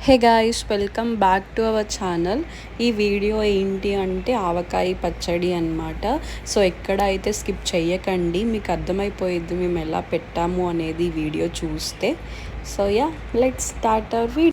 Hey guys, welcome back to our channel. ఈ video ఏంటి అంటే ఆవకాయ పచ్చడి అన్నమాట. సో ఎక్కడ అయితే స్కిప్ చెయ్యకండి, మీకు అర్థమైపోయిద్ది మేము ఎలా పెట్టాము అనేది ఈ వీడియో చూస్తే. So yeah, let's start our video.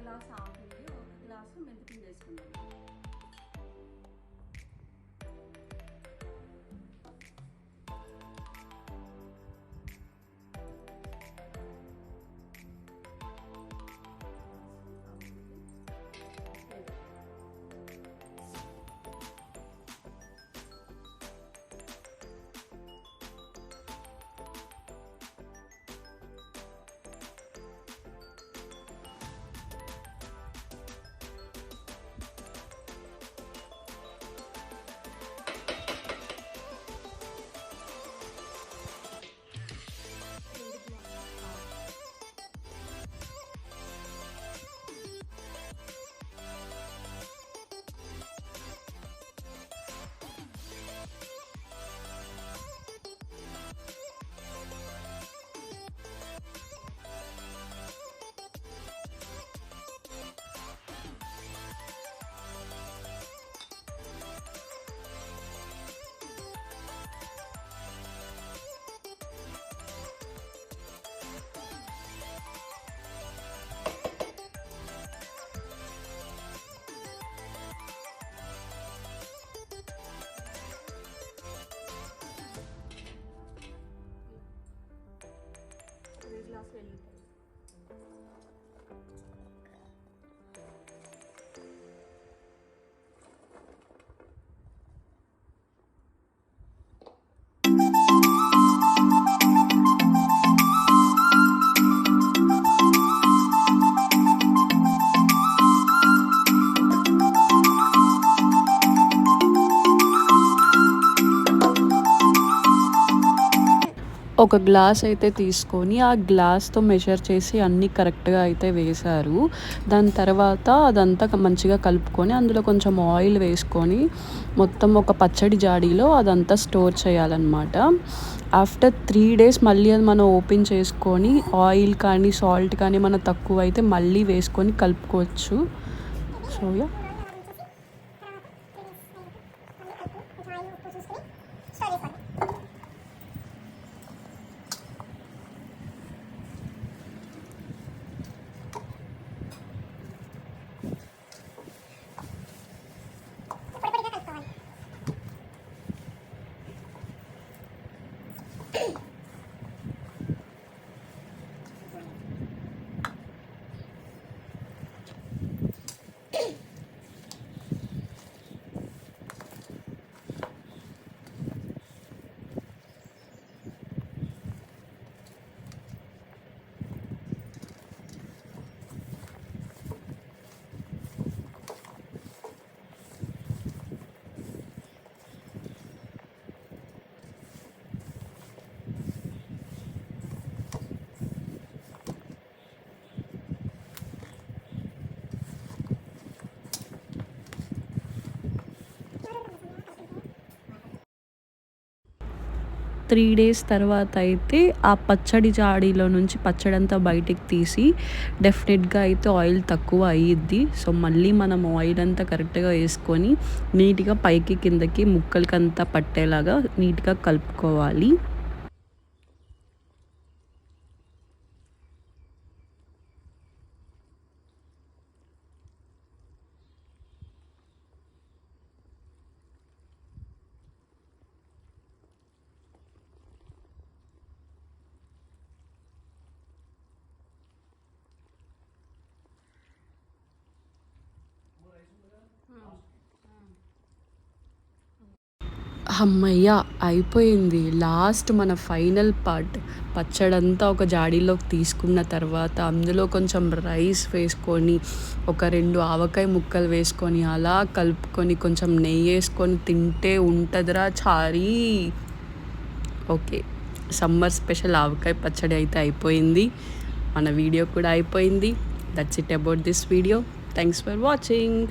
Glass ఆవుపిండి, ఒక గ్లాసు మెంతిపిండి వేసుకుంటాం. గ్లాస్ వెల్లుల్లిపాయలు, ఒక గ్లాస్ అయితే తీసుకొని ఆ గ్లాస్తో మెజర్ చేసి అన్నీ కరెక్ట్గా అయితే వేశారు. దాని తర్వాత అదంతా మంచిగా కలుపుకొని అందులో కొంచెం ఆయిల్ వేసుకొని మొత్తం ఒక పచ్చడి జాడీలో అదంతా స్టోర్ చేయాలన్నమాట. ఆఫ్టర్ 3 days మళ్ళీ అది మనం ఓపెన్ చేసుకొని ఆయిల్ కానీ సాల్ట్ కానీ మనం తక్కువ అయితే మళ్ళీ వేసుకొని కలుపుకోవచ్చు. సో యా, త్రీ డేస్ తర్వాత అయితే ఆ పచ్చడి జాడీలో నుంచి పచ్చడి అంతా బయటికి తీసి డెఫినెట్గా అయితే ఆయిల్ తక్కువ అయ్యిద్ది. సో మళ్ళీ మనం ఆయిల్ అంతా కరెక్ట్గా వేసుకొని నీట్గా పైకి కిందకి ముక్కలకంతా పట్టేలాగా నీట్గా కలుపుకోవాలి. హమ్మయ్య! అయిపోయింది. లాస్ట్ మన ఫైనల్ పార్ట్. పచ్చడంతా ఒక జాడీలోకి తీసుకున్న తర్వాత అందులో కొంచెం రైస్ వేసుకొని, ఒక 2 ఆవకాయ ముక్కలు వేసుకొని, అలా కలుపుకొని కొంచెం నెయ్యేసుకొని తింటే ఉంటదిరా చారీ. ఓకే. సమ్మర్ స్పెషల్ ఆవకాయ పచ్చడి అయితే అయిపోయింది. మన వీడియో కూడా అయిపోయింది. That's it about this video. Thanks for watching.